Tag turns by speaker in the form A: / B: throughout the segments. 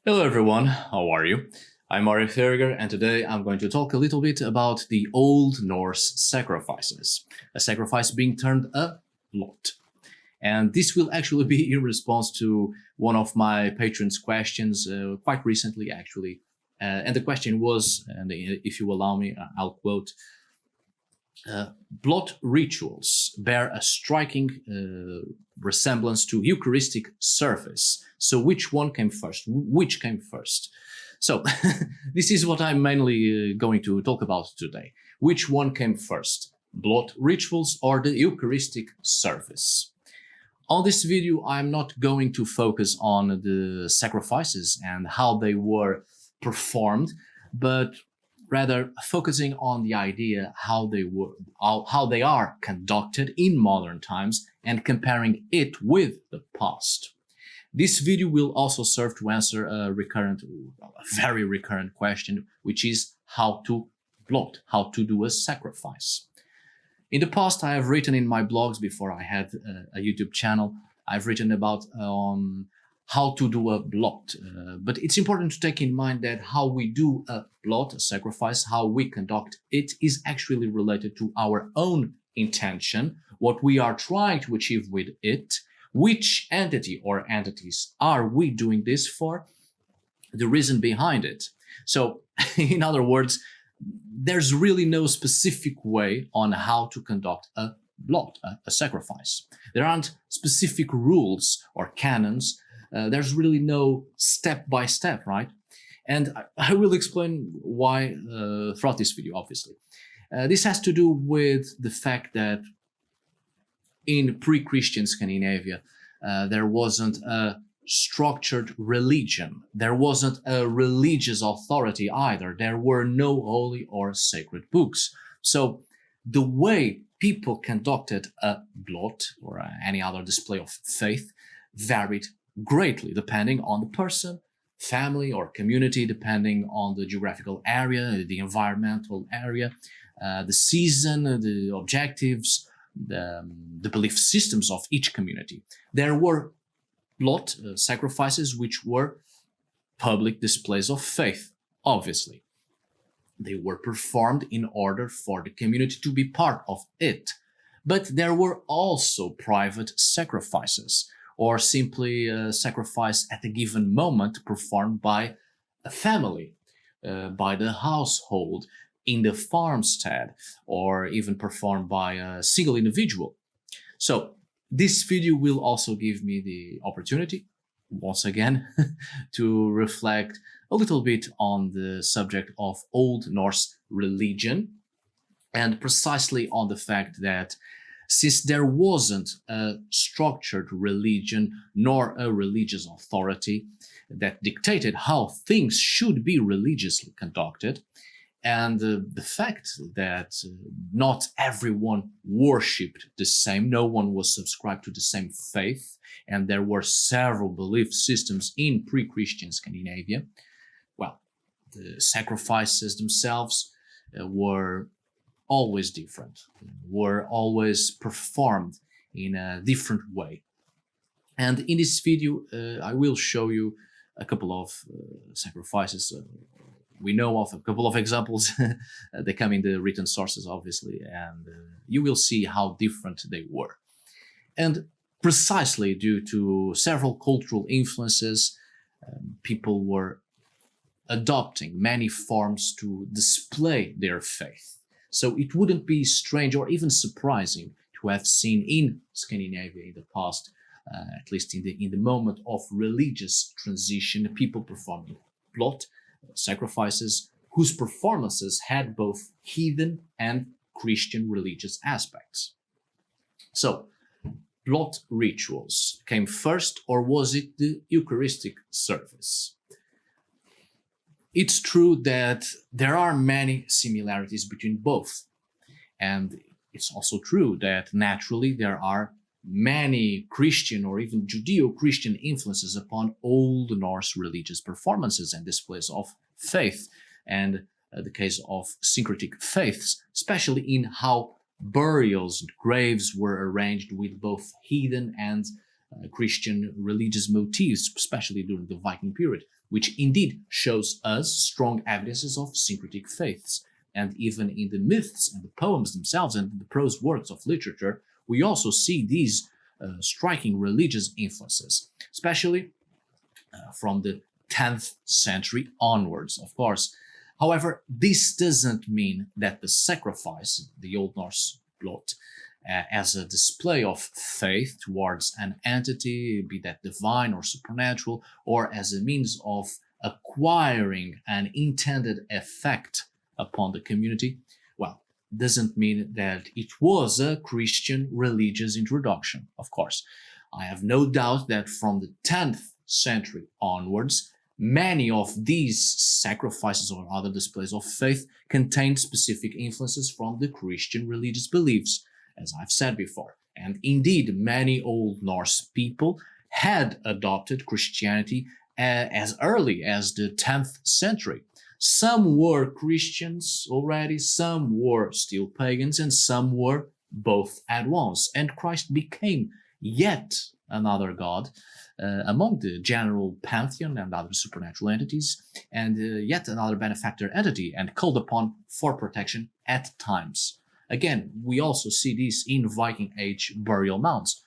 A: Hello everyone, how are you? I'm Mario Ferriger, and today I'm going to talk a little bit about the Old Norse sacrifices, a sacrifice being termed a Blót. And this will actually be in response to one of my patrons' questions quite recently, actually. And the question was, and if you allow me, I'll quote, Blót rituals bear a striking resemblance to Eucharistic service. So which one came first? Which came first? So this is what I'm mainly going to talk about today. Which one came first? Blót rituals or the Eucharistic service? On this video, I'm not going to focus on the sacrifices and how they were performed, but rather focusing on the idea how they are conducted in modern times and comparing it with the past. This video will also serve to answer a very recurrent question, which is how to blót, how to do a sacrifice. In the past, I have written in my blogs before I had a YouTube channel. I've written about how to do a blót. But it's important to take in mind that how we do a blót, a sacrifice, how we conduct it is actually related to our own intention, what we are trying to achieve with it, which entity or entities are we doing this for, the reason behind it. So, in other words, there's really no specific way on how to conduct a blót, a sacrifice. There aren't specific rules or canons. There's really no step-by-step, right? And I will explain why throughout this video, obviously. This has to do with the fact that in pre-Christian Scandinavia, there wasn't a structured religion. There wasn't a religious authority either. There were no holy or sacred books. So the way people conducted a blót or any other display of faith varied greatly depending on the person, family, or community, depending on the geographical area, the environmental area, the season, the objectives, the belief systems of each community. There were blót sacrifices which were public displays of faith, obviously. They were performed in order for the community to be part of it. But there were also private sacrifices, or simply a sacrifice at a given moment performed by a family, by the household, in the farmstead, or even performed by a single individual. So this video will also give me the opportunity, once again, to reflect a little bit on the subject of Old Norse religion, and precisely on the fact that since there wasn't a structured religion nor a religious authority that dictated how things should be religiously conducted, and the fact that not everyone worshipped the same, no one was subscribed to the same faith, and there were several belief systems in pre-Christian Scandinavia, well, the sacrifices themselves were always different, were always performed in a different way. And in this video, I will show you a couple of sacrifices we know of, a couple of examples. They come in the written sources, obviously, and you will see how different they were. And precisely due to several cultural influences, people were adopting many forms to display their faith. So it wouldn't be strange or even surprising to have seen in Scandinavia in the past, at least in the moment of religious transition, people performing blót sacrifices whose performances had both heathen and Christian religious aspects. So, blót rituals came first, or was it the Eucharistic service? It's true that there are many similarities between both. And it's also true that naturally there are many Christian or even Judeo-Christian influences upon Old Norse religious performances and displays of faith, and the case of syncretic faiths, especially in how burials and graves were arranged with both heathen and Christian religious motifs, especially during the Viking period, which indeed shows us strong evidences of syncretic faiths. And even in the myths and the poems themselves and the prose works of literature, we also see these striking religious influences, especially from the 10th century onwards, of course. However, this doesn't mean that the sacrifice, the Old Norse Blót, as a display of faith towards an entity, be that divine or supernatural, or as a means of acquiring an intended effect upon the community, well, doesn't mean that it was a Christian religious introduction, of course. I have no doubt that from the 10th century onwards, many of these sacrifices or other displays of faith contained specific influences from the Christian religious beliefs, as I've said before. And indeed, many Old Norse people had adopted Christianity as early as the 10th century. Some were Christians already, some were still pagans, and some were both at once. And Christ became yet another god among the general pantheon and other supernatural entities, and yet another benefactor entity, and called upon for protection at times. Again, we also see this in Viking Age burial mounds.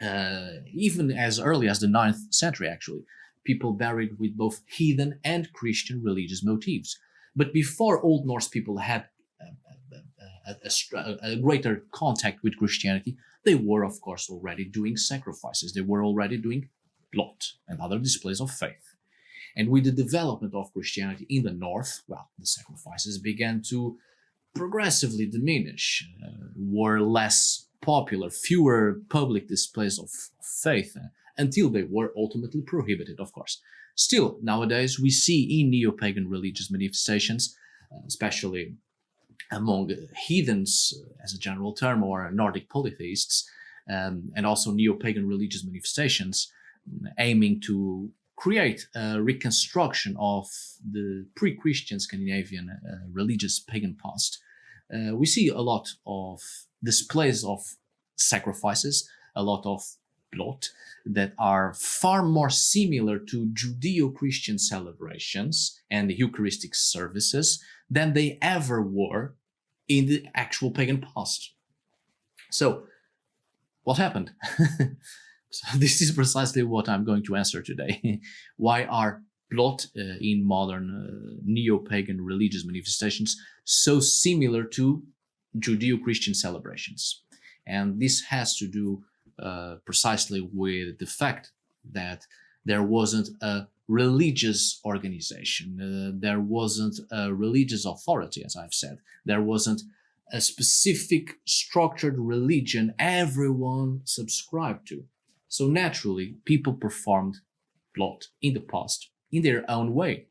A: Even as early as the 9th century, actually, people buried with both heathen and Christian religious motifs. But before Old Norse people had a greater contact with Christianity, they were, of course, already doing sacrifices. They were already doing Blót and other displays of faith. And with the development of Christianity in the north, well, the sacrifices began to progressively diminish, were less popular, fewer public displays of faith, until they were ultimately prohibited, of course. Still, nowadays, we see in neo-pagan religious manifestations, especially among heathens, as a general term, or Nordic polytheists, and also neo-pagan religious manifestations, aiming to create a reconstruction of the pre-Christian Scandinavian religious pagan past. We see a lot of displays of sacrifices, a lot of Blót, that are far more similar to Judeo-Christian celebrations and Eucharistic services than they ever were in the actual pagan past. So, what happened? So this is precisely what I'm going to answer today. Why are Blót in modern neo-pagan religious manifestations so similar to Judeo-Christian celebrations? And this has to do precisely with the fact that there wasn't a religious organization, there wasn't a religious authority, as I've said, there wasn't a specific structured religion everyone subscribed to. So naturally, people performed Blót in the past in their own way,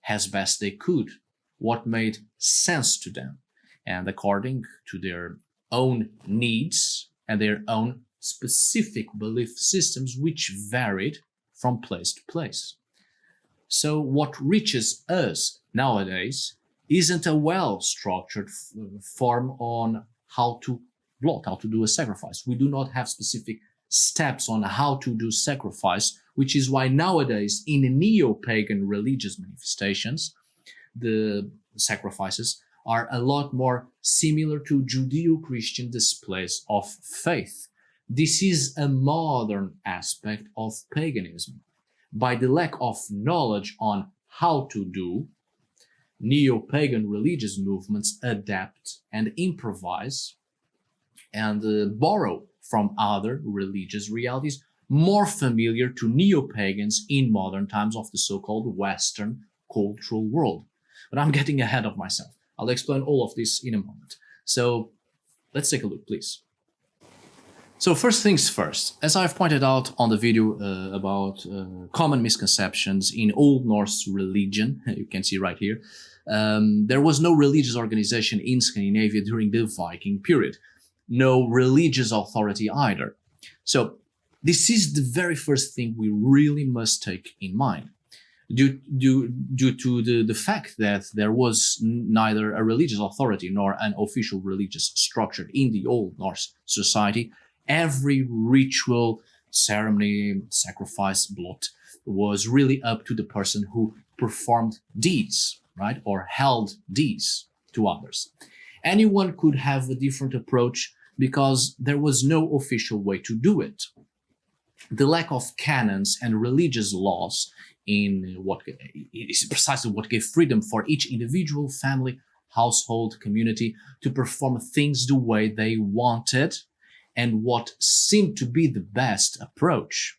A: as best they could, what made sense to them, and according to their own needs and their own specific belief systems, which varied from place to place. So what reaches us nowadays isn't a well-structured form on how to Blót, how to do a sacrifice. We do not have specific steps on how to do sacrifice, which is why nowadays in neo-pagan religious manifestations, the sacrifices are a lot more similar to Judeo-Christian displays of faith. This is a modern aspect of paganism. By the lack of knowledge on how to do, neo-pagan religious movements adapt and improvise and borrow from other religious realities more familiar to neo-pagans in modern times of the so-called Western cultural world. But I'm getting ahead of myself. I'll explain all of this in a moment. So let's take a look, please. So first things first, as I've pointed out on the video about common misconceptions in Old Norse religion, you can see right here, there was no religious organization in Scandinavia during the Viking period. No religious authority either. So this is the very first thing we really must take in mind. Due to the fact that there was neither a religious authority nor an official religious structure in the Old Norse society, every ritual, ceremony, sacrifice, Blót, was really up to the person who performed deeds, right? Or held deeds to others. Anyone could have a different approach because there was no official way to do it. The lack of canons and religious laws in what is precisely what gave freedom for each individual, family, household, community to perform things the way they wanted and what seemed to be the best approach,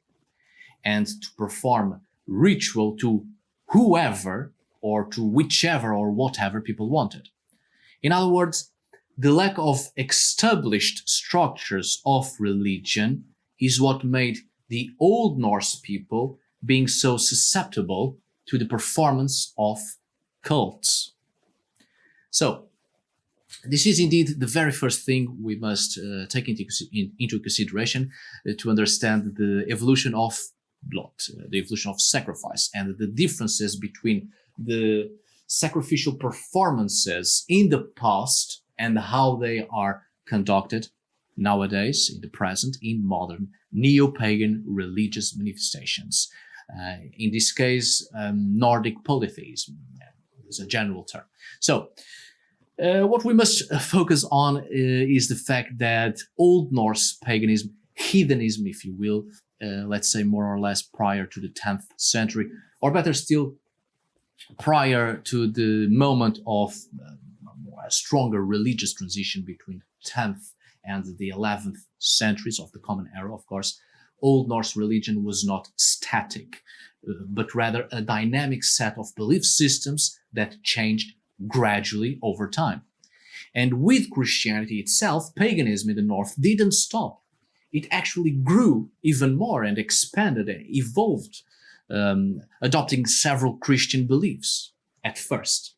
A: and to perform ritual to whoever or to whichever or whatever people wanted. In other words, the lack of established structures of religion is what made the Old Norse people being so susceptible to the performance of cults. So, this is indeed the very first thing we must take into consideration to understand the evolution of Blót, the evolution of sacrifice, and the differences between the sacrificial performances in the past and how they are conducted nowadays, in the present, in modern neo-pagan religious manifestations. In this case, Nordic polytheism is a general term. So, what we must focus on is the fact that Old Norse paganism, heathenism, if you will, let's say more or less prior to the 10th century, or better still, prior to the moment of a stronger religious transition between 10th and the 11th centuries of the Common Era, of course, Old Norse religion was not static, but rather a dynamic set of belief systems that changed gradually over time. And with Christianity itself, paganism in the north didn't stop. It actually grew even more and expanded and evolved, adopting several Christian beliefs at first.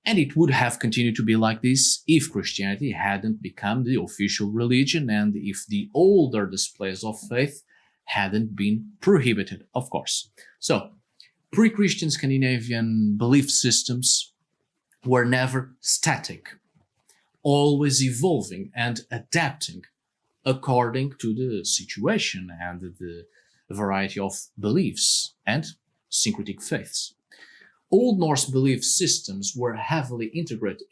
A: And it would have continued to be like this if Christianity hadn't become the official religion and if the older displays of faith hadn't been prohibited, of course. So, pre-Christian Scandinavian belief systems were never static, always evolving and adapting according to the situation and the variety of beliefs and syncretic faiths. Old Norse belief systems were heavily integrated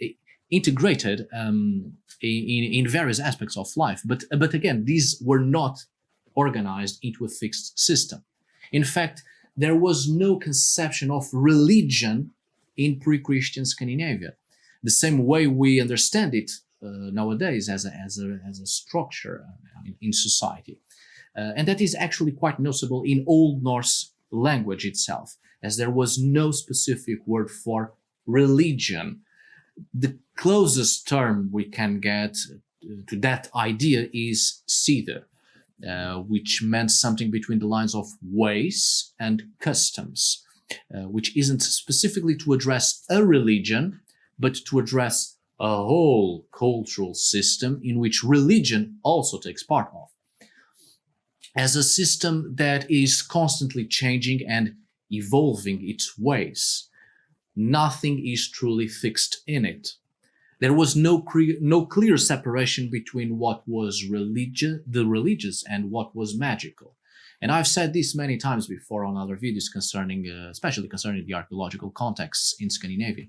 A: in various aspects of life, but again, these were not organized into a fixed system. In fact, there was no conception of religion in pre-Christian Scandinavia, the same way we understand it nowadays as a structure in society. And that is actually quite noticeable in Old Norse language itself, as there was no specific word for religion. The closest term we can get to that idea is Siðr, which meant something between the lines of ways and customs, which isn't specifically to address a religion, but to address a whole cultural system in which religion also takes part of, as a system that is constantly changing and evolving its ways. Nothing is truly fixed in it. There was no clear separation between what was the religious and what was magical. And I've said this many times before on other videos concerning, especially concerning the archaeological contexts in Scandinavia.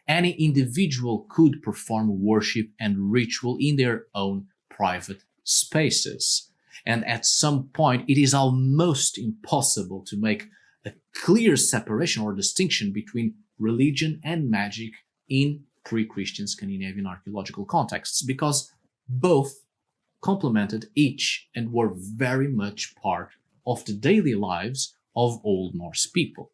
A: Any individual could perform worship and ritual in their own private spaces. And at some point, it is almost impossible to make a clear separation or distinction between religion and magic in pre-Christian Scandinavian archaeological contexts, because both complemented each and were very much part of the daily lives of Old Norse people.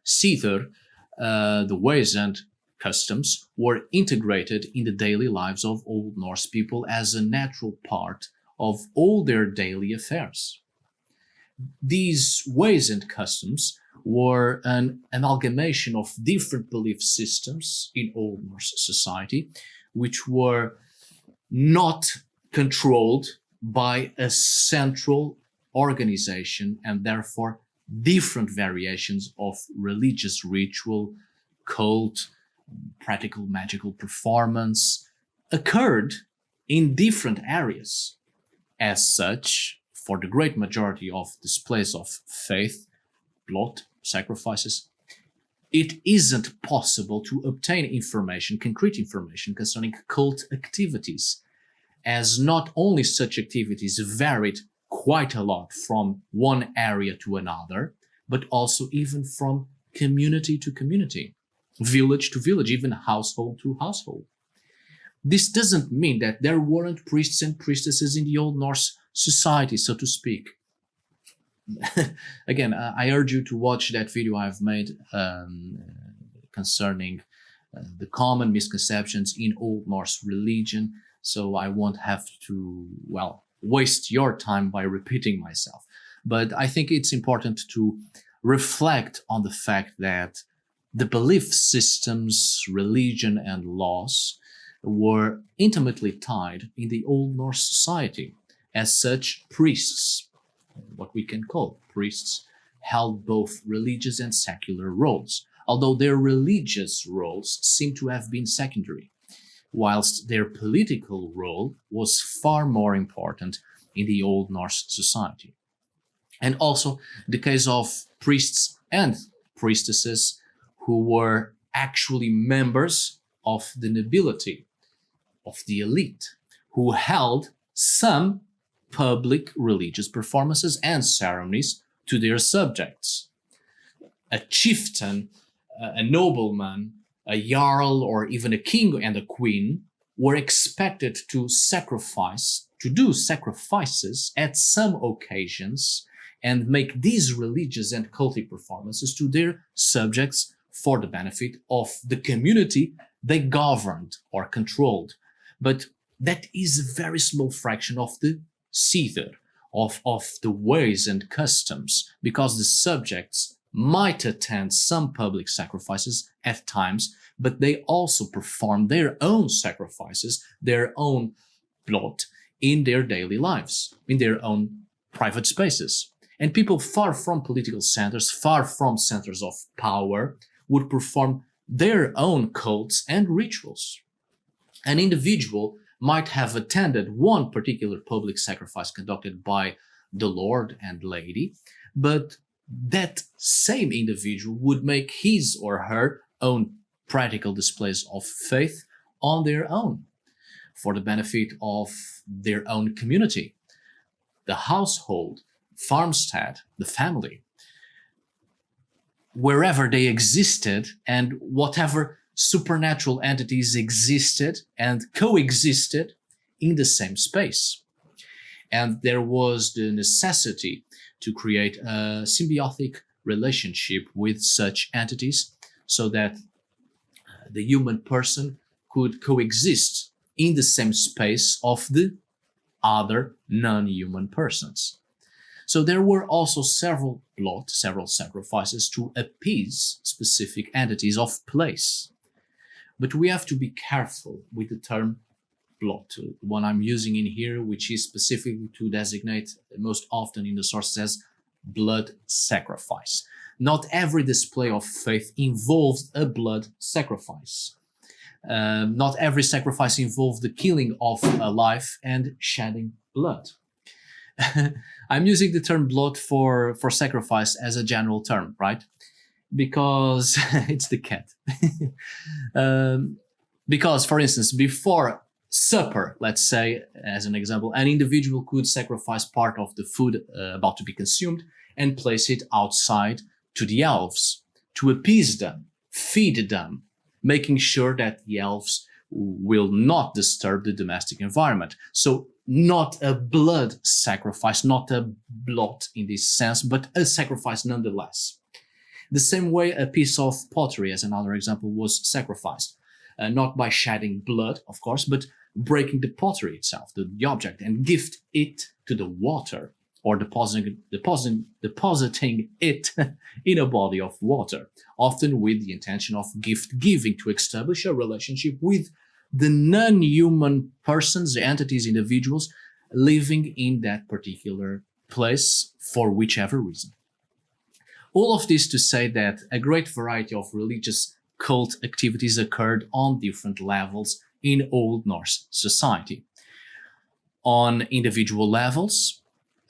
A: Siðr, the ways and customs, were integrated in the daily lives of Old Norse people as a natural part of all their daily affairs. These ways and customs were an amalgamation of different belief systems in Old Norse society, which were not controlled by a central organization, and therefore different variations of religious ritual, cult, practical magical performance occurred in different areas. As such, for the great majority of displays of faith, Blót, sacrifices, it isn't possible to obtain information, concrete information concerning cult activities, as not only such activities varied quite a lot from one area to another, but also even from community to community, village to village, even household to household. This doesn't mean that there weren't priests and priestesses in the Old Norse society, so to speak. Again, I urge you to watch that video I've made concerning the common misconceptions in Old Norse religion, so I won't have to, well, waste your time by repeating myself. But I think it's important to reflect on the fact that the belief systems, religion, and laws were intimately tied in the Old Norse society. As such, priests, what we can call priests, held both religious and secular roles, although their religious roles seem to have been secondary, whilst their political role was far more important in the Old Norse society. And also the case of priests and priestesses who were actually members of the nobility, of the elite, who held some public religious performances and ceremonies to their subjects. A chieftain, a nobleman, a jarl, or even a king and a queen were expected to do sacrifices at some occasions and make these religious and cultic performances to their subjects for the benefit of the community they governed or controlled. But that is a very small fraction of the Siðr, of the ways and customs, because the subjects might attend some public sacrifices at times, but they also perform their own sacrifices, their own Blót, in their daily lives, in their own private spaces. And people far from political centers, far from centers of power, would perform their own cults and rituals. An individual might have attended one particular public sacrifice conducted by the Lord and Lady, but that same individual would make his or her own practical displays of faith on their own, for the benefit of their own community, the household, farmstead, the family, wherever they existed and whatever supernatural entities existed and coexisted in the same space. And there was the necessity to create a symbiotic relationship with such entities so that the human person could coexist in the same space of the other non-human persons. So there were also several Blót, several sacrifices to appease specific entities of place. But we have to be careful with the term Blót, the one I'm using in here, which is specifically to designate most often in the sources as blood sacrifice. Not every display of faith involves a blood sacrifice. Not every sacrifice involves the killing of a life and shedding blood. I'm using the term Blót for sacrifice as a general term, right? Because it's the cat. Because, for instance, before supper, let's say, as an example, an individual could sacrifice part of the food about to be consumed and place it outside to the elves to appease them, feed them, making sure that the elves will not disturb the domestic environment. So not a blood sacrifice, not a Blót in this sense, but a sacrifice nonetheless. The same way a piece of pottery, as another example, was sacrificed, not by shedding blood, of course, but breaking the pottery itself, the object, and gift it to the water, or depositing it in a body of water, often with the intention of gift giving to establish a relationship with the non-human persons, the entities, individuals living in that particular place for whichever reason. All of this to say that a great variety of religious cult activities occurred on different levels in Old Norse society. On individual levels,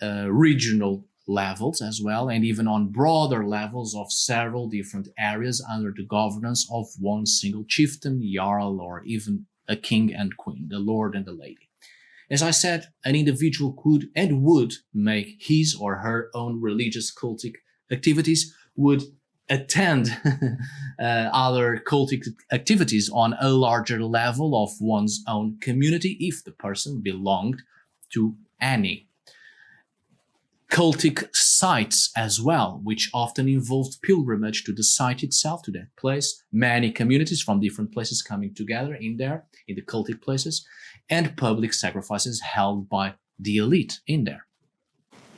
A: regional levels as well, and even on broader levels of several different areas under the governance of one single chieftain, jarl, or even a king and queen, the lord and the lady. As I said, an individual could and would make his or her own religious cultic activities, would attend other cultic activities on a larger level of one's own community if the person belonged to any. Cultic sites as well, which often involved pilgrimage to the site itself, to that place, many communities from different places coming together in there, in the cultic places, and public sacrifices held by the elite in there.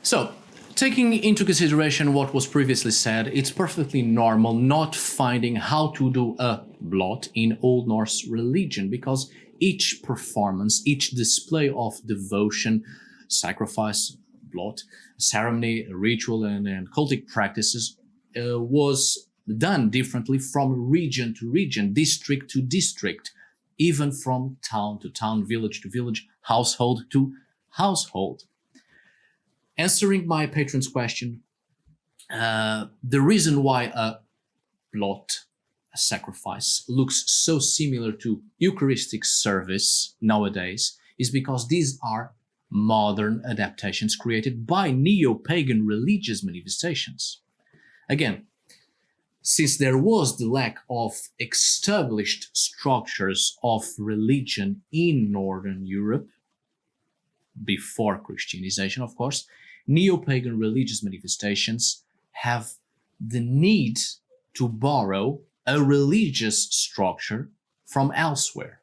A: So, taking into consideration what was previously said, it's perfectly normal not finding how to do a blot in Old Norse religion, because each performance, each display of devotion, sacrifice, blot, ceremony, ritual, and cultic practices was done differently from region to region, district to district, even from town to town, village to village, household to household. Answering my patron's question, the reason why a blot, a sacrifice, looks so similar to Eucharistic service nowadays is because these are modern adaptations created by neo-pagan religious manifestations. Again, since there was the lack of established structures of religion in Northern Europe, before Christianization, of course, neo-pagan religious manifestations have the need to borrow a religious structure from elsewhere.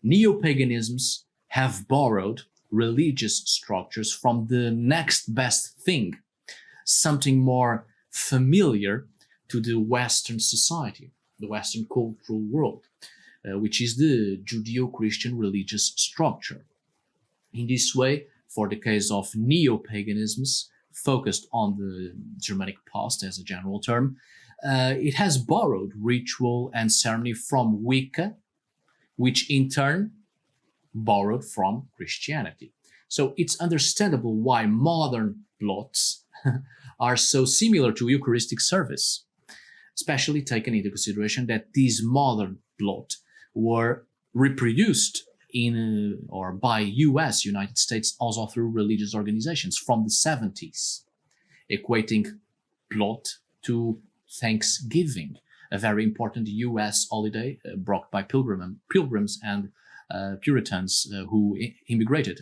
A: Neo-paganisms have borrowed religious structures from the next best thing, something more familiar to the Western society, the Western cultural world, which is the Judeo-Christian religious structure. In this way, for the case of neo-paganisms, focused on the Germanic past as a general term, it has borrowed ritual and ceremony from Wicca, which in turn borrowed from Christianity. So it's understandable why modern blots are so similar to Eucharistic service, especially taken into consideration that these modern blot were reproduced in or by United States, also through religious organizations from the 70s, equating blot to Thanksgiving, a very important US holiday brought by pilgrims and Puritans who emigrated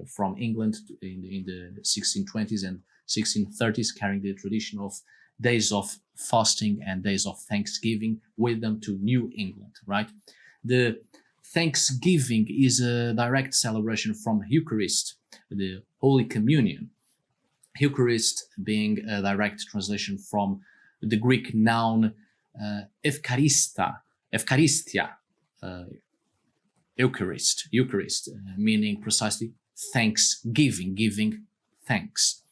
A: from England in the 1620s and 1630s, carrying the tradition of days of fasting and days of Thanksgiving with them to New England, right? The Thanksgiving is a direct celebration from Eucharist, the Holy Communion. Eucharist being a direct translation from the Greek noun Eucharistia, Eucharist, meaning precisely thanksgiving, giving thanks.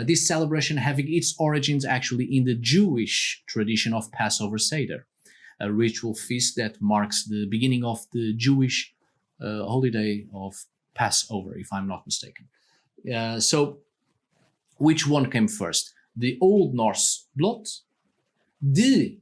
A: This celebration having its origins actually in the Jewish tradition of Passover Siðr, a ritual feast that marks the beginning of the Jewish holiday of Passover, if I'm not mistaken. So, which one came first? The Old Norse blot, the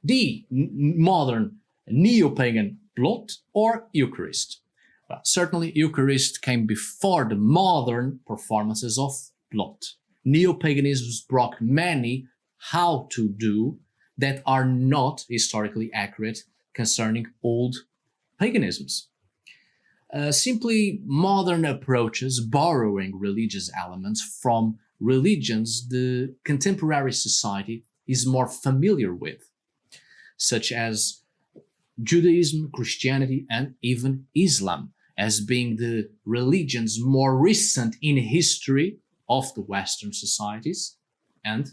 A: modern neo-pagan blot, or Eucharist? Well, certainly Eucharist came before the modern performances of blot. Neo-paganism brought many how to do that are not historically accurate concerning old paganisms. Simply modern approaches borrowing religious elements from religions the contemporary society is more familiar with, such as Judaism, Christianity, and even Islam, as being the religions more recent in history of the Western societies, and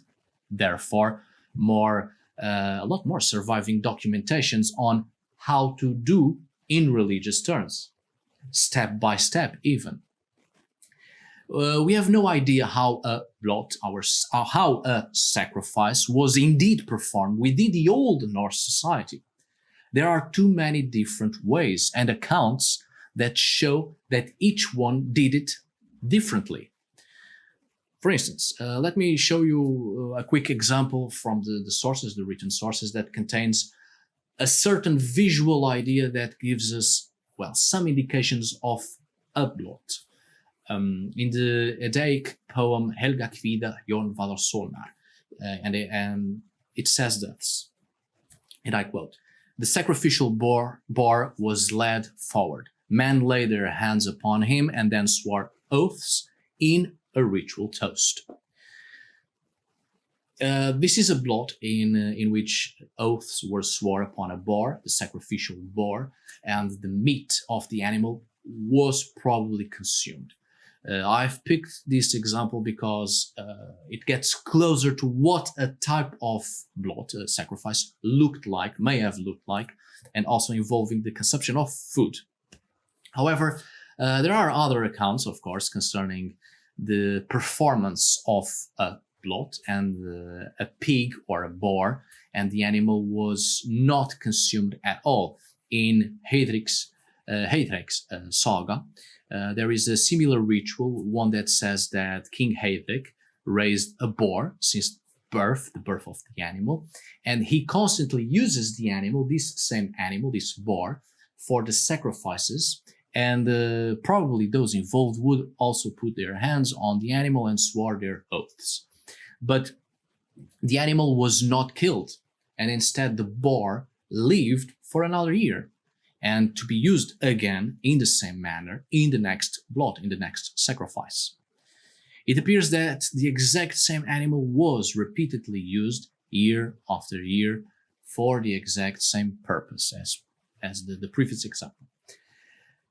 A: therefore a lot more surviving documentations on how to do in religious terms, step by step even. We have no idea how a blot, how a sacrifice was indeed performed within the Old Norse society. There are too many different ways and accounts that show that each one did it differently. For instance, let me show you a quick example from the sources, the written sources, that contains a certain visual idea that gives us, well, some indications of a blot. In the Edaic poem Helga Kvida Jon Valar Solnar, and it says thus, and I quote, "The sacrificial boar was led forward. Men laid their hands upon him and then swore oaths in a ritual toast." This is a blot in which oaths were sworn upon a boar, the sacrificial boar, and the meat of the animal was probably consumed. I've picked this example because it gets closer to what a type of blot, sacrifice, looked like, may have looked like, and also involving the consumption of food. However, there are other accounts, of course, concerning the performance of a blot and a pig or a boar, and the animal was not consumed at all. In Heidrik's saga, there is a similar ritual, one that says that King Heidrik raised a boar since birth, the birth of the animal, and he constantly uses the animal, this boar, for the sacrifices, and probably those involved would also put their hands on the animal and swore their oaths. But the animal was not killed, and instead the boar lived for another year, and to be used again in the same manner in the next blot, in the next sacrifice. It appears that the exact same animal was repeatedly used year after year for the exact same purpose as the previous example.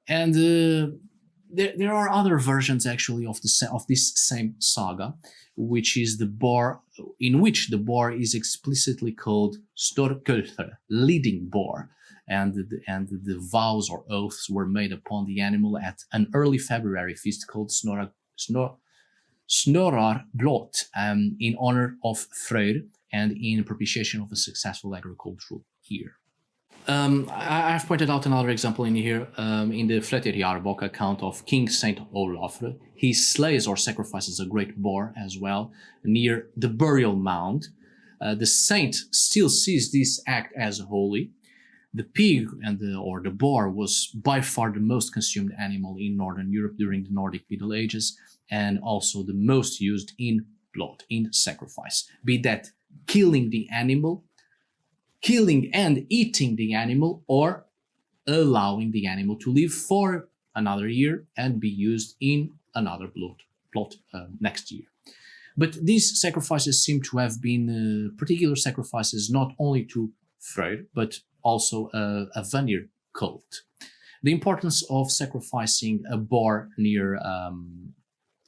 A: And there are other versions actually of this same saga, which is the boar, in which the boar is explicitly called Storkölthre, leading boar, and the vows or oaths were made upon the animal at an early February feast called Snorrar Blót, in honor of Freyr and in propitiation of a successful agricultural year. I've pointed out another example in here, in the Fletcher account of King Saint Olafr. He slays or sacrifices a great boar as well near the burial mound. The saint still sees this act as holy. The pig or the boar was by far the most consumed animal in Northern Europe during the Nordic Middle Ages, and also the most used in blot, in sacrifice, be that killing the animal, killing and eating the animal, or allowing the animal to live for another year and be used in another blot next year. But these sacrifices seem to have been particular sacrifices not only to Freyr, but also a Vanir cult. The importance of sacrificing a boar near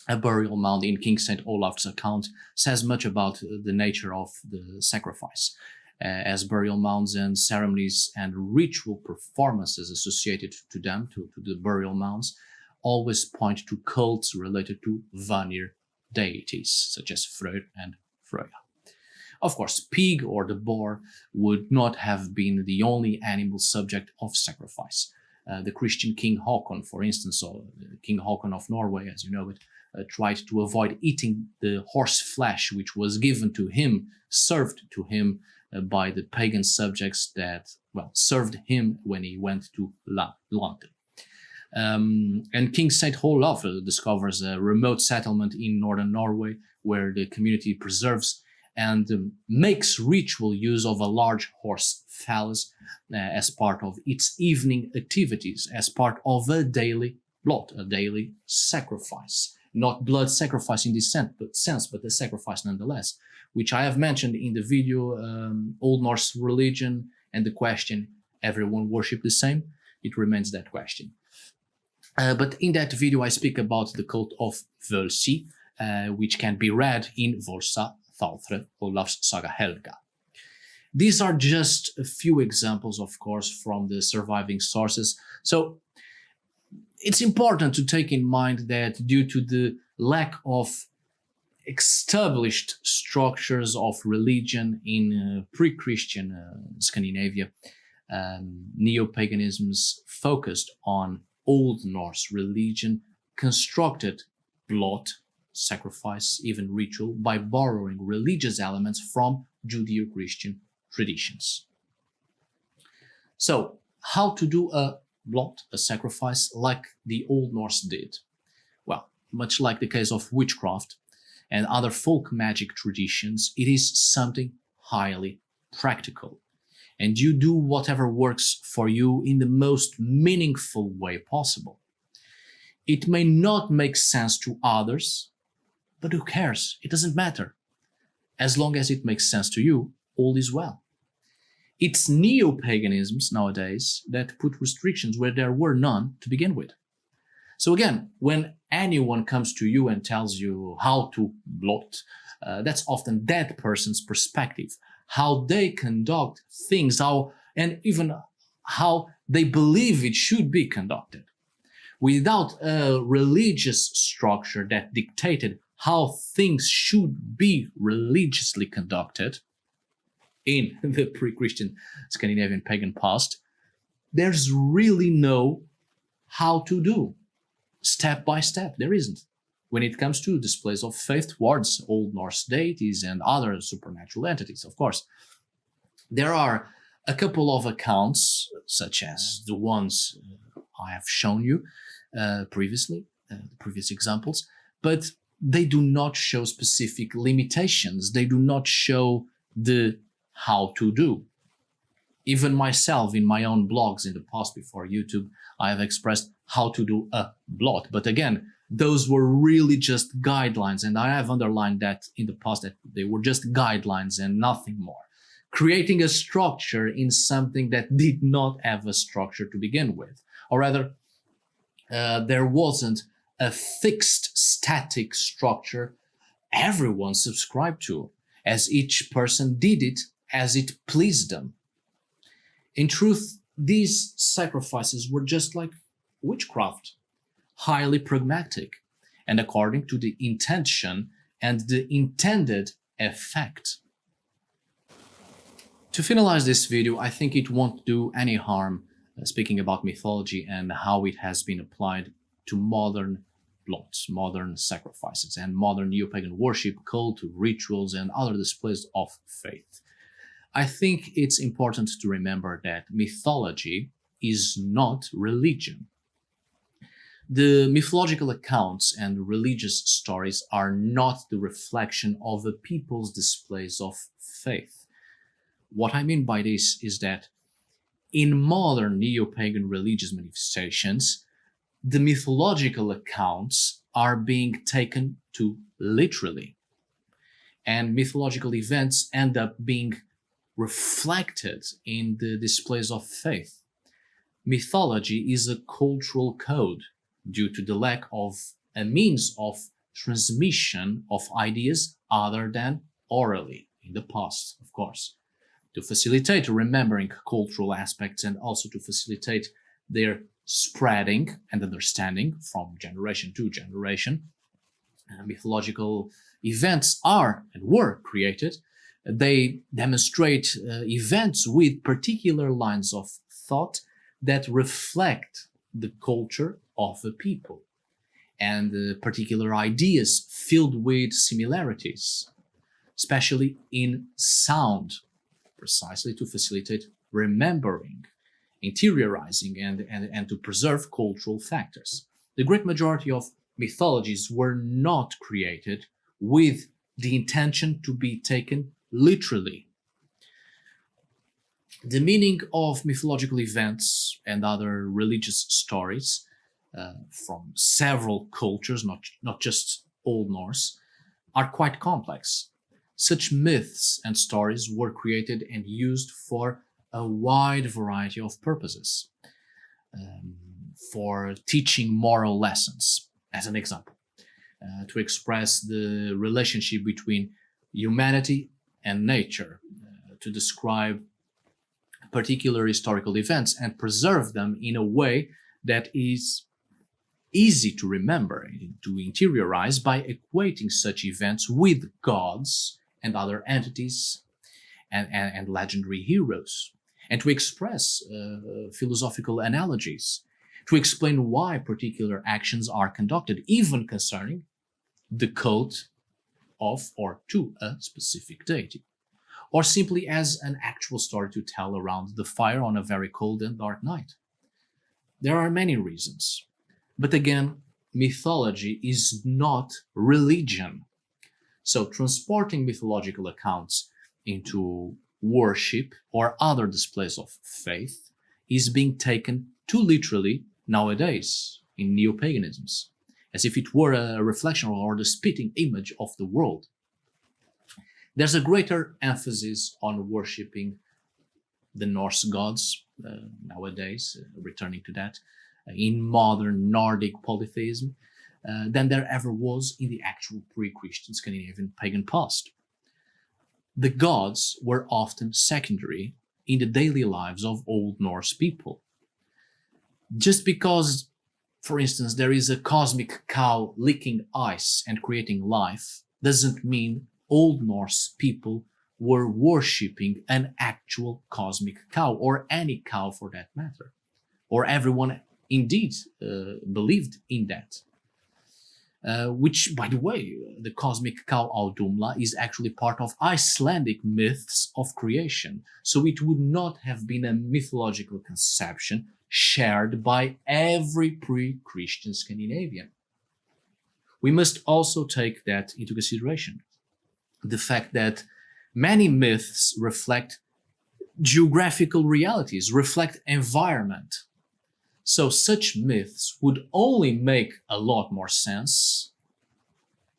A: a burial mound in King St. Olaf's account says much about the nature of the sacrifice, as burial mounds and ceremonies and ritual performances associated to them, to the burial mounds, always point to cults related to Vanir deities, such as Freyr and Freya. Of course, pig or the boar would not have been the only animal subject of sacrifice. The Christian King Haakon, for instance, or King Haakon of Norway, as you know it, tried to avoid eating the horse flesh which was given to him, served to him by the pagan subjects that, well, served him when he went to London. And King St. Olaf discovers a remote settlement in northern Norway where the community preserves and makes ritual use of a large horse phallus as part of its evening activities, as part of a daily blot, a daily sacrifice. Not blood sacrifice in this sense, but a sacrifice nonetheless, which I have mentioned in the video Old Norse religion and the question, everyone worship the same? It remains that question. But in that video I speak about the cult of Völsi, which can be read in Volsa Thalfre, Olaf's Saga Helga. These are just a few examples, of course, from the surviving sources. So it's important to take in mind that due to the lack of established structures of religion in pre-Christian Scandinavia, neo-paganisms focused on Old Norse religion constructed Blot sacrifice, even ritual, by borrowing religious elements from Judeo-Christian traditions. So, how to do a blot, a sacrifice, like the Old Norse did? Well, much like the case of witchcraft and other folk magic traditions, it is something highly practical. And you do whatever works for you in the most meaningful way possible. It may not make sense to others, but who cares? It doesn't matter. As long as it makes sense to you, all is well. It's neo-paganisms nowadays that put restrictions where there were none to begin with. So again, when anyone comes to you and tells you how to blot, that's often that person's perspective, how they conduct things, and even how they believe it should be conducted. Without a religious structure that dictated how things should be religiously conducted in the pre-Christian Scandinavian pagan past, there's really no how to do. Step by step, there isn't. When it comes to displays of faith towards Old Norse deities and other supernatural entities, of course. There are a couple of accounts, such as the ones I have shown you previously, previous examples, but they do not show specific limitations. They do not show the how to do. Even myself, in my own blogs in the past before YouTube, I have expressed how to do a blot. But again, those were really just guidelines, and I have underlined that in the past that they were just guidelines and nothing more. Creating a structure in something that did not have a structure to begin with. Or rather, there wasn't a fixed, static structure everyone subscribed to, as each person did it as it pleased them. In truth, these sacrifices were just like witchcraft, highly pragmatic, and according to the intention and the intended effect. To finalize this video, I think it won't do any harm speaking about mythology and how it has been applied to modern blots, modern sacrifices, and modern neo-pagan worship, cult, rituals, and other displays of faith. I think it's important to remember that mythology is not religion. The mythological accounts and religious stories are not the reflection of a people's displays of faith. What I mean by this is that in modern neo-pagan religious manifestations, the mythological accounts are being taken too literally, and mythological events end up being reflected in the displays of faith. Mythology is a cultural code due to the lack of a means of transmission of ideas other than orally, in the past, of course, to facilitate remembering cultural aspects and also to facilitate their spreading and understanding from generation to generation. Mythological events are and were created. They demonstrate events with particular lines of thought that reflect the culture of a people and particular ideas filled with similarities, especially in sound, precisely to facilitate remembering, interiorizing, and to preserve cultural factors. The great majority of mythologies were not created with the intention to be taken literally. The meaning of mythological events and other religious stories from several cultures, not just Old Norse, are quite complex. Such myths and stories were created and used for a wide variety of purposes, for teaching moral lessons, as an example, to express the relationship between humanity and nature, to describe particular historical events and preserve them in a way that is easy to remember, to interiorize by equating such events with gods and other entities and legendary heroes, and to express philosophical analogies, to explain why particular actions are conducted, even concerning the cult of or to a specific deity, or simply as an actual story to tell around the fire on a very cold and dark night. There are many reasons. But again, mythology is not religion. So transporting mythological accounts into worship or other displays of faith is being taken too literally nowadays in neo-paganisms, as if it were a reflection or the spitting image of the world. There's a greater emphasis on worshipping the Norse gods nowadays, returning to that, in modern Nordic polytheism, than there ever was in the actual pre-Christian Scandinavian pagan past. The gods were often secondary in the daily lives of Old Norse people. Just because, for instance, there is a cosmic cow licking ice and creating life, doesn't mean Old Norse people were worshipping an actual cosmic cow, or any cow for that matter, or everyone indeed believed in that. Which, by the way, the cosmic cow Audumla is actually part of Icelandic myths of creation, so it would not have been a mythological conception shared by every pre-Christian Scandinavian. We must also take that into consideration. The fact that many myths reflect geographical realities, reflect environment. So such myths would only make a lot more sense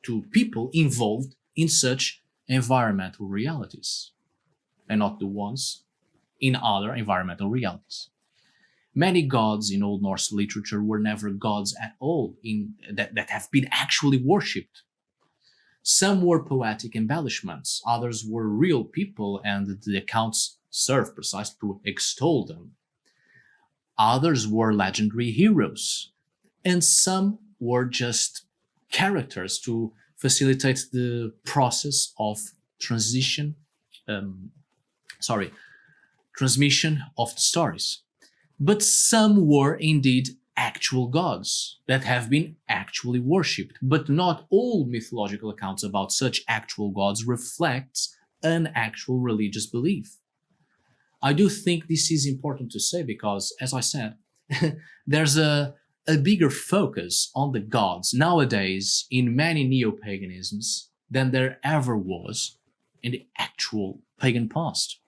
A: to people involved in such environmental realities, and not the ones in other environmental realities. Many gods in Old Norse literature were never gods at all that have been actually worshipped. Some were poetic embellishments, others were real people, and the accounts serve precisely to extol them. Others were legendary heroes, and some were just characters to facilitate the process of transmission of the stories. But some were indeed actual gods that have been actually worshipped, but not all mythological accounts about such actual gods reflects an actual religious belief. I do think this is important to say because, as I said, there's a bigger focus on the gods nowadays in many neo-paganisms than there ever was in the actual pagan past.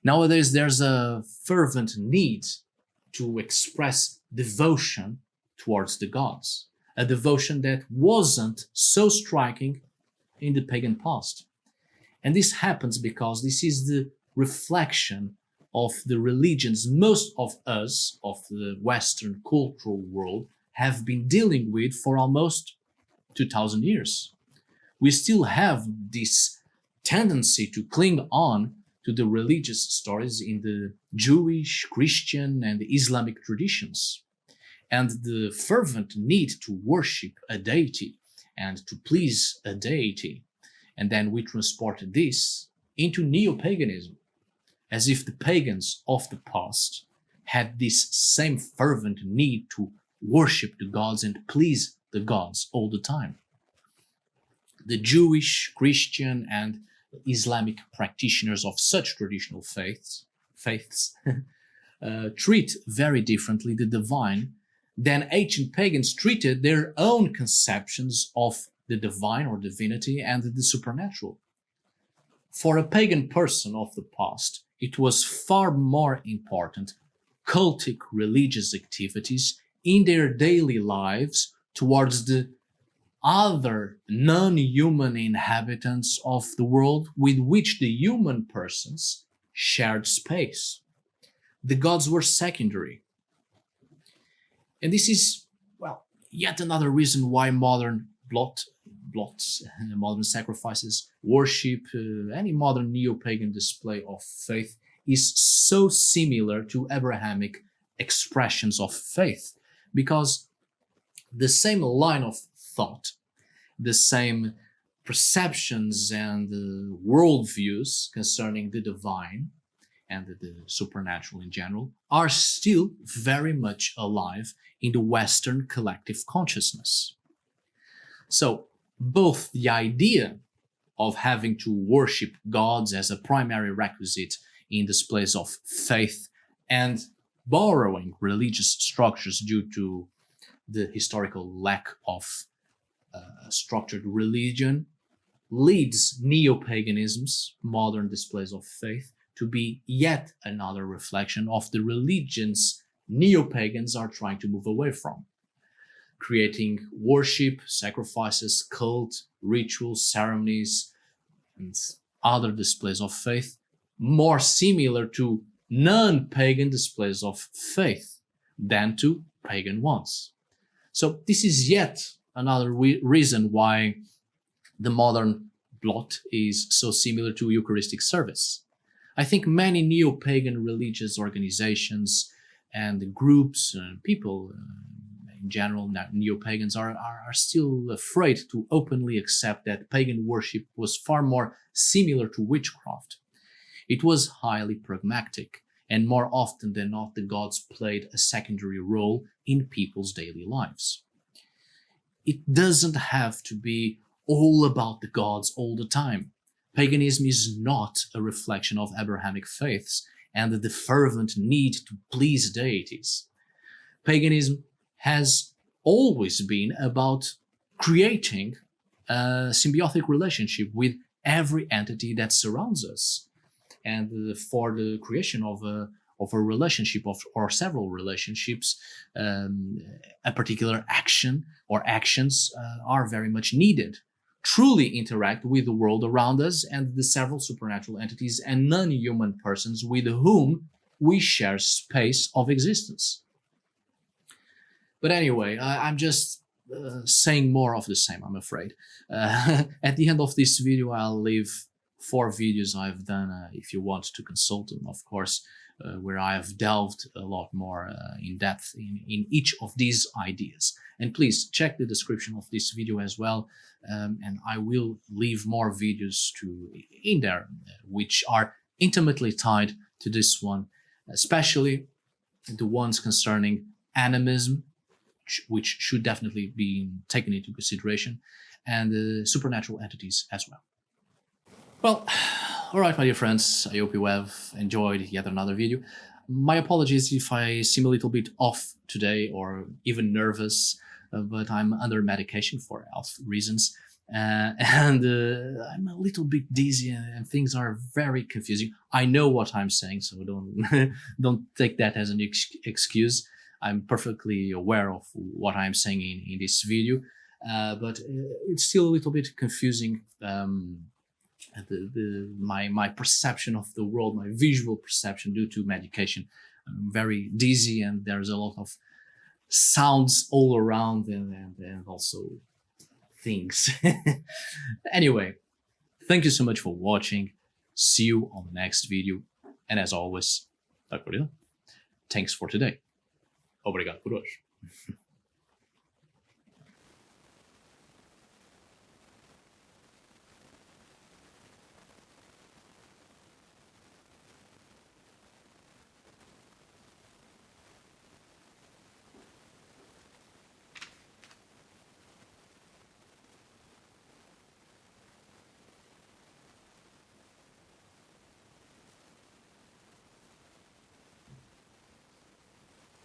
A: Nowadays, there's a fervent need to express devotion towards the gods, a devotion that wasn't so striking in the pagan past. And this happens because this is the reflection of the religions most of us, of the Western cultural world, have been dealing with for almost 2000 years. We still have this tendency to cling on to the religious stories in the Jewish, Christian, and Islamic traditions, and the fervent need to worship a deity and to please a deity. And then we transport this into neo-paganism, as if the pagans of the past had this same fervent need to worship the gods and please the gods all the time. The Jewish, Christian, and Islamic practitioners of such traditional faiths treat very differently the divine than ancient pagans treated their own conceptions of the divine or divinity and the supernatural. For a pagan person of the past, it was far more important cultic religious activities in their daily lives towards the other non-human inhabitants of the world with which the human persons shared space. The gods were secondary. And this is, well, yet another reason why modern Blót, modern sacrifices, worship, any modern neo-pagan display of faith is so similar to Abrahamic expressions of faith, because the same line of thought, the same perceptions and worldviews concerning the divine and the supernatural in general are still very much alive in the Western collective consciousness. So both the idea of having to worship gods as a primary requisite in displays of faith and borrowing religious structures due to the historical lack of structured religion leads neo-paganisms, modern displays of faith, to be yet another reflection of the religions neo-pagans are trying to move away from, creating worship, sacrifices, cult, rituals, ceremonies, and other displays of faith more similar to non-pagan displays of faith than to pagan ones. So this is yet another reason why the modern Blót is so similar to Eucharistic service. I think many neo-pagan religious organizations and groups and people in general, neo-pagans, are still afraid to openly accept that pagan worship was far more similar to witchcraft. It was highly pragmatic, and more often than not, the gods played a secondary role in people's daily lives. It doesn't have to be all about the gods all the time. Paganism is not a reflection of Abrahamic faiths and the fervent need to please deities. Paganism has always been about creating a symbiotic relationship with every entity that surrounds us. And for the creation of a relationship or several relationships, a particular action or actions are very much needed. Truly interact with the world around us and the several supernatural entities and non-human persons with whom we share space of existence. But anyway, I'm just saying more of the same, I'm afraid. At the end of this video, I'll leave 4 videos I've done, if you want to consult them, of course, where I have delved a lot more in depth in each of these ideas. And please check the description of this video as well, and I will leave more videos in there, which are intimately tied to this one, especially the ones concerning animism, which should definitely be taken into consideration, and supernatural entities as well. Well, all right, my dear friends, I hope you have enjoyed yet another video. My apologies if I seem a little bit off today or even nervous, but I'm under medication for health reasons. And I'm a little bit dizzy and things are very confusing. I know what I'm saying, so don't take that as an excuse. I'm perfectly aware of what I'm saying in this video, but it's still a little bit confusing. My perception of the world, my visual perception due to medication. I'm very dizzy and there's a lot of sounds all around and also things. Anyway, thank you so much for watching. See you on the next video. And as always, thanks for today. Obrigado por hoje.